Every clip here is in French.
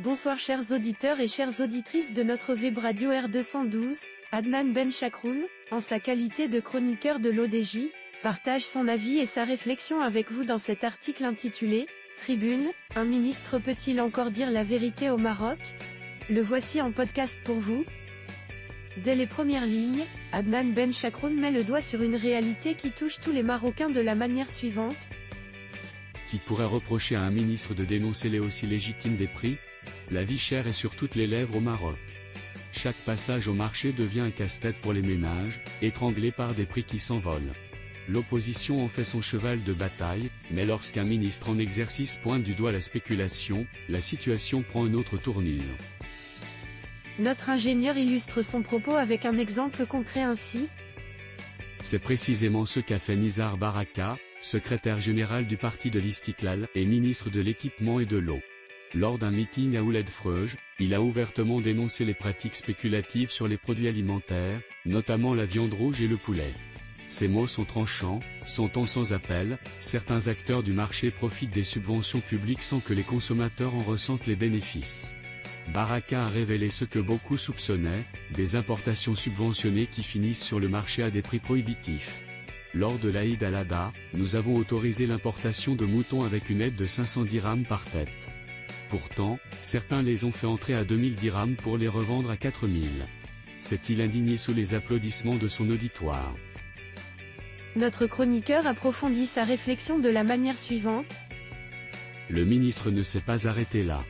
Bonsoir chers auditeurs et chères auditrices de notre web radio R212, Adnan Benchakroun, en sa qualité de chroniqueur de l'ODJ, partage son avis et sa réflexion avec vous dans cet article intitulé « Tribune, un ministre peut-il encore dire la vérité au Maroc ?» Le voici en podcast pour vous. Dès les premières lignes, Adnan Benchakroun met le doigt sur une réalité qui touche tous les Marocains de la manière suivante. Qui pourrait reprocher à un ministre de dénoncer les hausses illégitimes des prix? La vie chère est sur toutes les lèvres au Maroc. Chaque passage au marché devient un casse-tête pour les ménages, étranglés par des prix qui s'envolent. L'opposition en fait son cheval de bataille, mais lorsqu'un ministre en exercice pointe du doigt la spéculation, la situation prend une autre tournure. Notre ingénieur illustre son propos avec un exemple concret ainsi. C'est précisément ce qu'a fait Nizar Baraka, secrétaire général du parti de l'Istiklal et ministre de l'équipement et de l'eau. Lors d'un meeting à Ouled Freuj, il a ouvertement dénoncé les pratiques spéculatives sur les produits alimentaires, notamment la viande rouge et le poulet. Ces mots sont tranchants, son ton sans appel, certains acteurs du marché profitent des subventions publiques sans que les consommateurs en ressentent les bénéfices. Baraka a révélé ce que beaucoup soupçonnaient, des importations subventionnées qui finissent sur le marché à des prix prohibitifs. Lors de l'Aïd al-Adha, nous avons autorisé l'importation de moutons avec une aide de 500 dirhams par tête. Pourtant, certains les ont fait entrer à 2000 dirhams pour les revendre à 4000. S'est-il indigné sous les applaudissements de son auditoire? Notre chroniqueur approfondit sa réflexion de la manière suivante. Le ministre ne s'est pas arrêté là.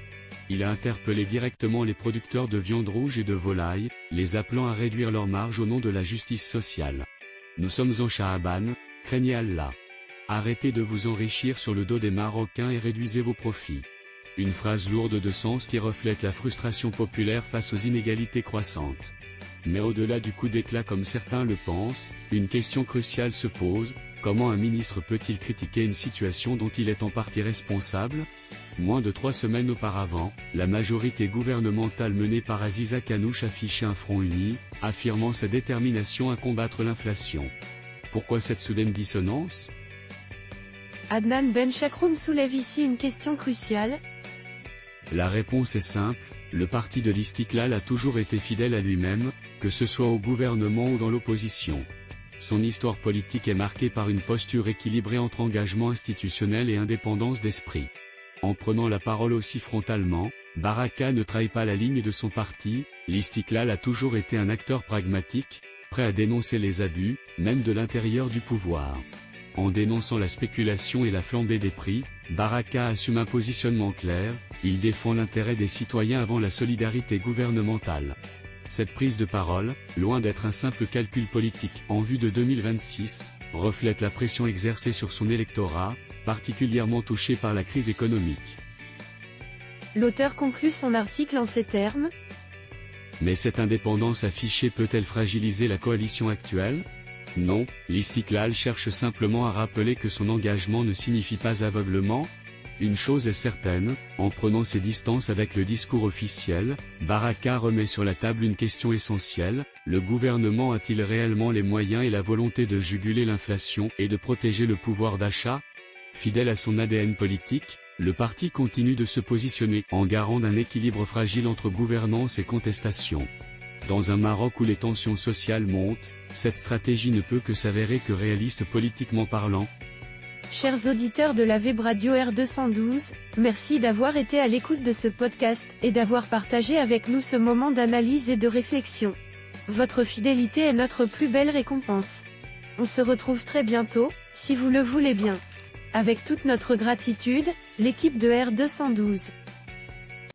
Il a interpellé directement les producteurs de viande rouge et de volaille, les appelant à réduire leurs marges au nom de la justice sociale. Nous sommes en Sha'aban, craignez Allah. Arrêtez de vous enrichir sur le dos des Marocains et réduisez vos profits. Une phrase lourde de sens qui reflète la frustration populaire face aux inégalités croissantes. Mais au-delà du coup d'éclat comme certains le pensent, une question cruciale se pose, comment un ministre peut-il critiquer une situation dont il est en partie responsable? Moins de 3 semaines auparavant, la majorité gouvernementale menée par Aziza Kanouche affichait un front uni, affirmant sa détermination à combattre l'inflation. Pourquoi cette soudaine dissonance? Adnan Benchakroun soulève ici une question cruciale. La réponse est simple, le parti de l'Istiklal a toujours été fidèle à lui-même, que ce soit au gouvernement ou dans l'opposition. Son histoire politique est marquée par une posture équilibrée entre engagement institutionnel et indépendance d'esprit. En prenant la parole aussi frontalement, Baraka ne trahit pas la ligne de son parti, l'Istiklal a toujours été un acteur pragmatique, prêt à dénoncer les abus, même de l'intérieur du pouvoir. En dénonçant la spéculation et la flambée des prix, Baraka assume un positionnement clair, il défend l'intérêt des citoyens avant la solidarité gouvernementale. Cette prise de parole, loin d'être un simple calcul politique en vue de 2026, reflète la pression exercée sur son électorat, particulièrement touché par la crise économique. L'auteur conclut son article en ces termes. Mais cette indépendance affichée peut-elle fragiliser la coalition actuelle? Non, l'Istiklal cherche simplement à rappeler que son engagement ne signifie pas aveuglement. Une chose est certaine, en prenant ses distances avec le discours officiel, Baraka remet sur la table une question essentielle, le gouvernement a-t-il réellement les moyens et la volonté de juguler l'inflation et de protéger le pouvoir d'achat? Fidèle à son ADN politique, le parti continue de se positionner en garant d'un équilibre fragile entre gouvernance et contestation. Dans un Maroc où les tensions sociales montent, cette stratégie ne peut que s'avérer que réaliste politiquement parlant. Chers auditeurs de la web radio R212, merci d'avoir été à l'écoute de ce podcast et d'avoir partagé avec nous ce moment d'analyse et de réflexion. Votre fidélité est notre plus belle récompense. On se retrouve très bientôt, si vous le voulez bien. Avec toute notre gratitude, l'équipe de R212.